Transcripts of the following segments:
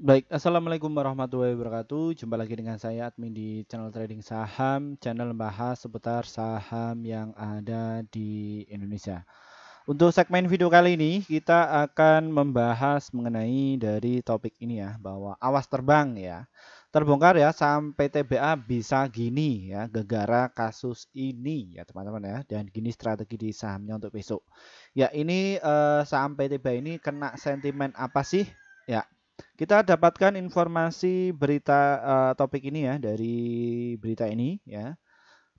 Baik, assalamualaikum warahmatullahi wabarakatuh. Jumpa lagi dengan saya admin di channel trading saham, channel membahas seputar saham yang ada di Indonesia. Untuk segmen video kali ini kita akan membahas mengenai dari topik ini ya, bahwa awas terbang ya. Terbongkar ya sampai TBA bisa gini ya, gegara kasus ini ya teman-teman ya. Dan gini strategi di sahamnya untuk besok. Ya ini saham PTBA ini kena sentimen apa sih? Ya, kita dapatkan informasi berita topik ini ya dari berita ini ya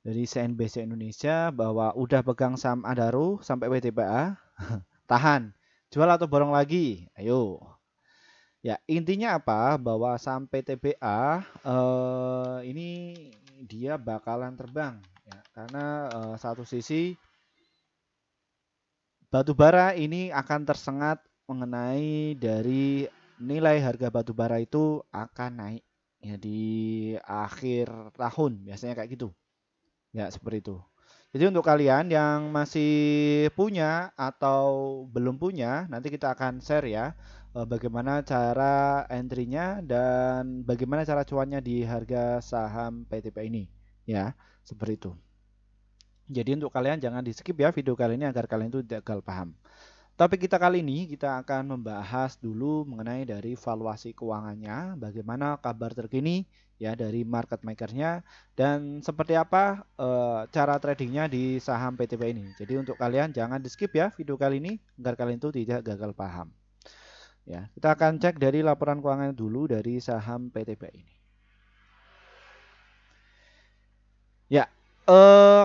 dari CNBC Indonesia bahwa udah pegang saham Adaro sampai WTPA tahan jual atau borong lagi ayo ya intinya apa bahwa saham PTBA ini dia bakalan terbang ya karena satu sisi batu bara ini akan tersengat mengenai dari nilai harga batu bara itu akan naik ya di akhir tahun biasanya kayak gitu. Ya, seperti itu. Jadi untuk kalian yang masih punya atau belum punya, nanti kita akan share ya bagaimana cara entry-nya dan bagaimana cara cuannya di harga saham PTP ini. Ya, seperti itu. Jadi untuk kalian jangan di skip ya video kali ini agar kalian itu gagal paham. Topik kita kali ini kita akan membahas dulu mengenai dari valuasi keuangannya, bagaimana kabar terkini ya dari market makernya dan seperti apa cara tradingnya di saham PTP ini. Jadi untuk kalian jangan di skip ya video kali ini agar kalian itu tidak gagal paham. Ya, kita akan cek dari laporan keuangan dulu dari saham PTP ini. Ya,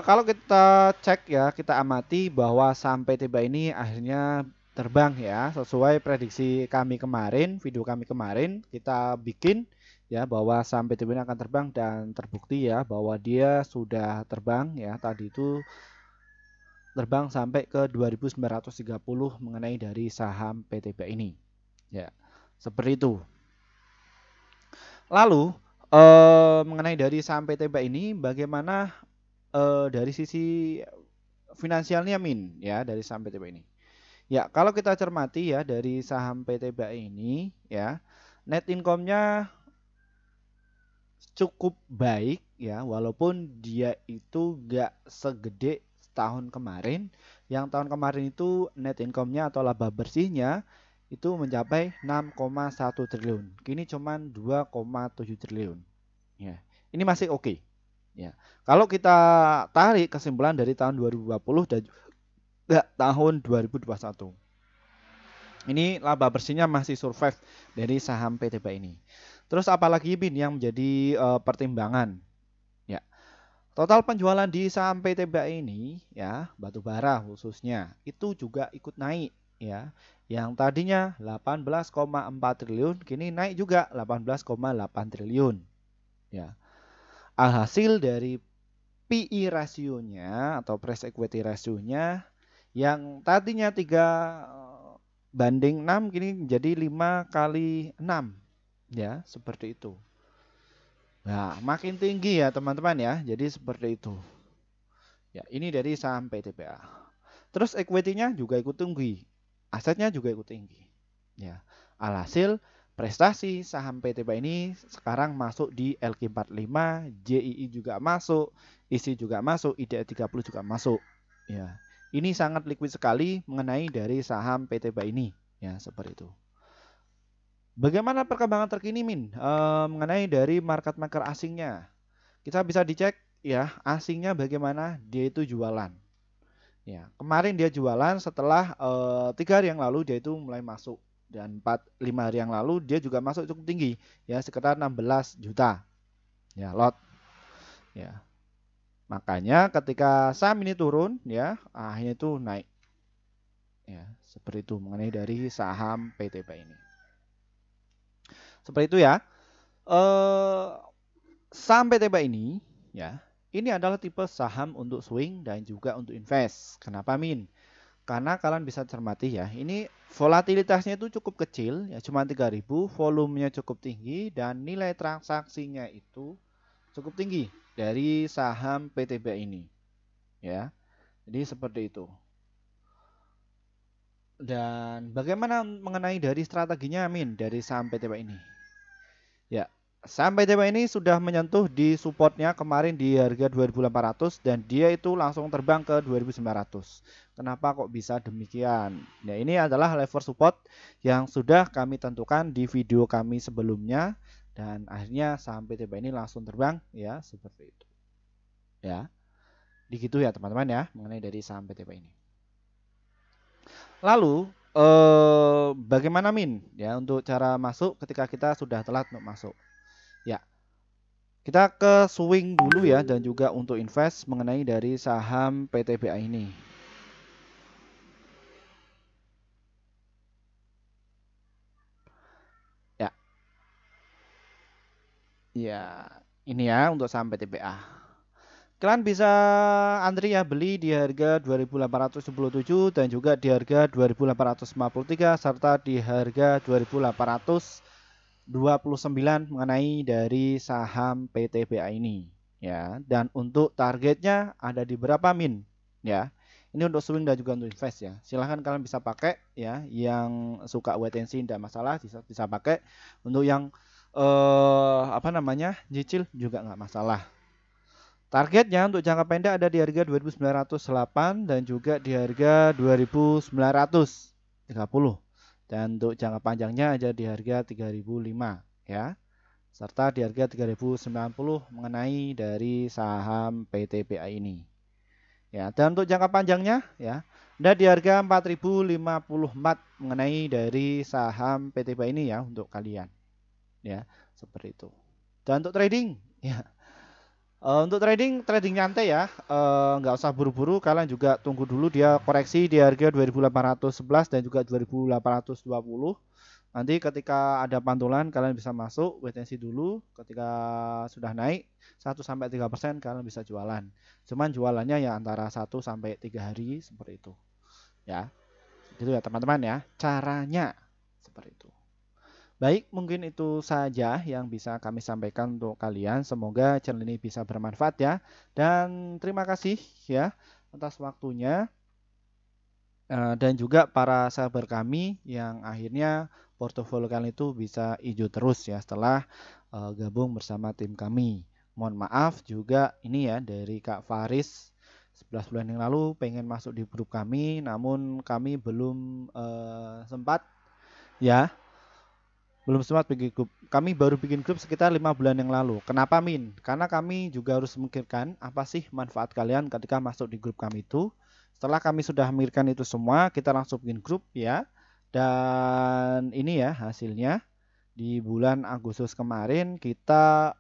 kalau kita cek ya, kita amati bahwa sampai tiba ini akhirnya terbang ya, sesuai prediksi kami kemarin, video kami kemarin kita bikin ya bahwa sampai tiba ini akan terbang dan terbukti ya bahwa dia sudah terbang ya tadi itu terbang sampai ke 2930 mengenai dari saham PTB ini. Ya, seperti itu. Lalu mengenai dari saham PTB ini bagaimana dari sisi finansialnya Min ya dari saham PTBA ini. Ya, kalau kita cermati ya dari saham PTBA ini ya, net income-nya cukup baik ya walaupun dia itu gak segede tahun kemarin. Yang tahun kemarin itu net income-nya atau laba bersihnya itu mencapai 6,1 triliun. Kini cuman 2,7 triliun. Ya. Ini masih oke. Ya. Kalau kita tarik kesimpulan dari tahun 2020 dan juga tahun 2021. Ini laba bersihnya masih survive dari saham PTBA ini. Terus apalagi Bin yang menjadi pertimbangan? Ya, total penjualan di saham PTBA ini ya, batu bara khususnya itu juga ikut naik ya. Yang tadinya 18,4 triliun kini naik juga 18,8 triliun ya. Alhasil dari PE rasionya atau price equity rasionya yang tadinya 3 banding 6 kini menjadi 5 kali 6 ya seperti itu. Nah makin tinggi ya teman-teman ya jadi seperti itu ya ini dari saham PTBA. Terus equity-nya juga ikut tinggi, asetnya juga ikut tinggi ya. Alhasil prestasi saham PTBA ini sekarang masuk di LQ45, JII juga masuk, ISI juga masuk, IDX 30 juga masuk ya. Ini sangat liquid sekali mengenai dari saham PTBA ini ya seperti itu. Bagaimana perkembangan terkini Min mengenai dari market maker asingnya? Kita bisa dicek ya asingnya bagaimana dia itu jualan. Ya, kemarin dia jualan setelah 3 hari yang lalu dia itu mulai masuk dan 4-5 hari yang lalu dia juga masuk cukup tinggi ya sekitar 16 juta ya lot ya. Makanya ketika saham ini turun ya akhirnya itu naik ya seperti itu mengenai dari saham PTP ini. Seperti itu ya. Eh Saham PTB ini ya, ini adalah tipe saham untuk swing dan juga untuk invest. Kenapa Min? Karena kalian bisa cermati ya, ini volatilitasnya itu cukup kecil ya, cuma 3000, volumenya cukup tinggi dan nilai transaksinya itu cukup tinggi dari saham PTB ini ya. Jadi seperti itu. Dan bagaimana mengenai dari strateginya Min dari saham PTB ini? Ya, sampai TPA ini sudah menyentuh di supportnya kemarin di harga 2.800 dan dia itu langsung terbang ke 2.900. Kenapa kok bisa demikian? Nah, ini adalah level support yang sudah kami tentukan di video kami sebelumnya dan akhirnya sampai TPA ini langsung terbang ya seperti itu. Ya, begitu ya teman-teman ya mengenai dari saham PTP ini. Lalu bagaimana Min ya untuk cara masuk ketika kita sudah telat untuk masuk? Ya, kita ke swing dulu ya dan juga untuk invest mengenai dari saham PTBA ini. Ya, ya ini ya untuk saham PTBA. Kalian bisa antri ya beli di harga 2.877 dan juga di harga 2.853 serta di harga 2.829 mengenai dari saham PTBA ini ya. Dan untuk targetnya ada di berapa Min ya. Ini untuk swing dan juga untuk invest ya. Silahkan kalian bisa pakai ya. Yang suka wait and see tidak masalah bisa pakai. Untuk yang apa namanya nyicil juga nggak masalah. Targetnya untuk jangka pendek ada di harga 2.908 dan juga di harga 2.930. Dan untuk jangka panjangnya ada di harga 3.005 ya. Serta di harga 3.090 mengenai dari saham PTBA ini. Ya, dan untuk jangka panjangnya ya, ada di harga 4.054 mengenai dari saham PTBA ini ya untuk kalian. Ya, seperti itu. Dan untuk trading ya, untuk trading nyantai ya, nggak usah buru-buru, kalian juga tunggu dulu dia koreksi di harga 2.811 dan juga 2.820. Nanti ketika ada pantulan kalian bisa masuk, wait and see dulu. Ketika sudah naik 1-3% kalian bisa jualan. Cuman jualannya ya antara 1-3 hari seperti itu. Ya, gitu ya teman-teman ya. Caranya seperti itu. Baik, mungkin itu saja yang bisa kami sampaikan untuk kalian. Semoga channel ini bisa bermanfaat ya. Dan terima kasih ya atas waktunya. Dan juga para sahabat kami yang akhirnya portofolio kalian itu bisa hijau terus ya setelah gabung bersama tim kami. Mohon maaf juga ini ya dari Kak Faris 11 bulan yang lalu pengen masuk di grup kami, namun kami belum sempat ya. Belum sempat bikin grup. Kami baru bikin grup sekitar 5 bulan yang lalu. Kenapa Min? Karena kami juga harus memikirkan apa sih manfaat kalian ketika masuk di grup kami itu. Setelah kami sudah memikirkan itu semua, kita langsung bikin grup ya. Dan ini ya hasilnya. Di bulan Agustus kemarin kita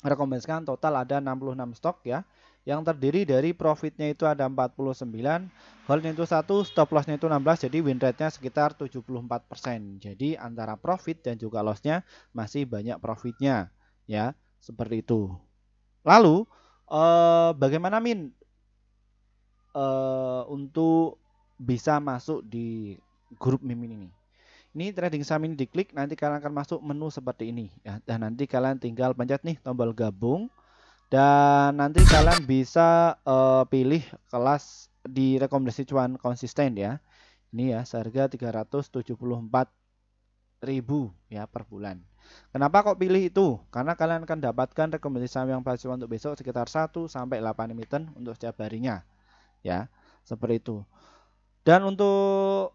rekomendasikan total ada 66 stok ya. Yang terdiri dari profitnya itu ada 49, holdnya itu 1, stop lossnya itu 16, jadi win rate-nya sekitar 74%. Jadi antara profit dan juga lossnya masih banyak profitnya ya, seperti itu. Lalu bagaimana Min untuk bisa masuk di grup Mimin ini? Ini trading saham ini diklik, nanti kalian akan masuk menu seperti ini ya. Dan nanti kalian tinggal pencet nih tombol gabung. Dan nanti kalian bisa pilih kelas di rekomendasi cuan konsisten ya. Ini ya seharga 374.000 ya per bulan. Kenapa kok pilih itu? Karena kalian akan dapatkan rekomendasi saham yang pas untuk besok sekitar 1-8 emiten untuk setiap harinya. Ya, seperti itu. Dan untuk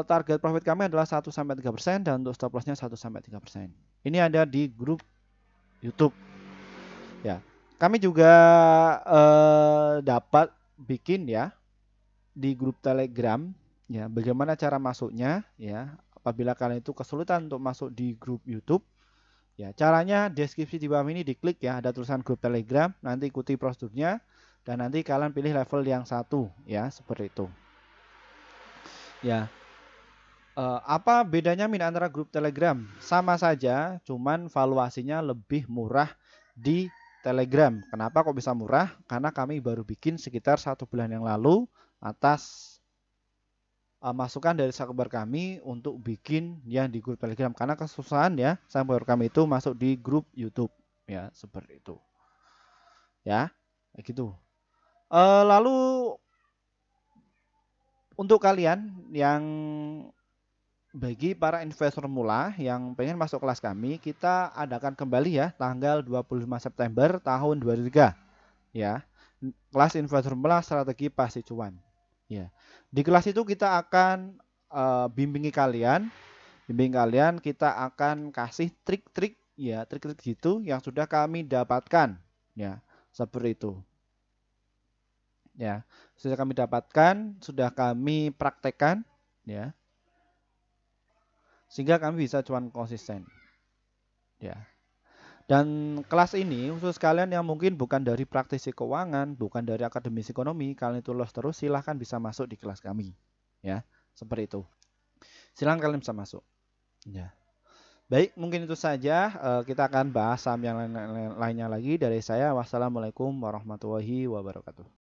target profit kami adalah 1-3% dan untuk stop lossnya 1-3%. Ini ada di grup YouTube. Ya, kami juga dapat bikin ya di grup Telegram ya. Bagaimana cara masuknya ya? Apabila kalian itu kesulitan untuk masuk di grup YouTube, ya caranya deskripsi di bawah ini diklik ya. Ada tulisan grup Telegram. Nanti ikuti prosedurnya dan nanti kalian pilih level yang 1 ya seperti itu. Ya. Apa bedanya Min antara grup Telegram? Sama saja, cuman valuasinya lebih murah di Telegram. Kenapa kok bisa murah? Karena kami baru bikin sekitar 1 bulan yang lalu atas masukan dari sahabat kami untuk bikin yang di grup Telegram. Karena kesusahan ya, sahabat kami itu masuk di grup YouTube ya seperti itu. Ya, kayak gitu. Lalu untuk kalian yang bagi para investor mula yang pengen masuk kelas kami, kita adakan kembali ya tanggal 25 September tahun 2023 ya. Kelas investor mula strategi pasti cuan. Ya. Di kelas itu kita akan bimbing kalian, kita akan kasih trik-trik ya, trik-trik gitu yang sudah kami dapatkan ya, seperti itu. Ya, sudah kami dapatkan, sudah kami praktekkan ya. Sehingga kami bisa cuan konsisten. Ya. Dan kelas ini khusus kalian yang mungkin bukan dari praktisi keuangan, bukan dari akademisi ekonomi, kalian itu lolos terus, silahkan bisa masuk di kelas kami. Ya, seperti itu. Silahkan kalian bisa masuk. Ya. Baik, mungkin itu saja. Kita akan bahas saham yang lainnya lagi dari saya. Wassalamualaikum warahmatullahi wabarakatuh.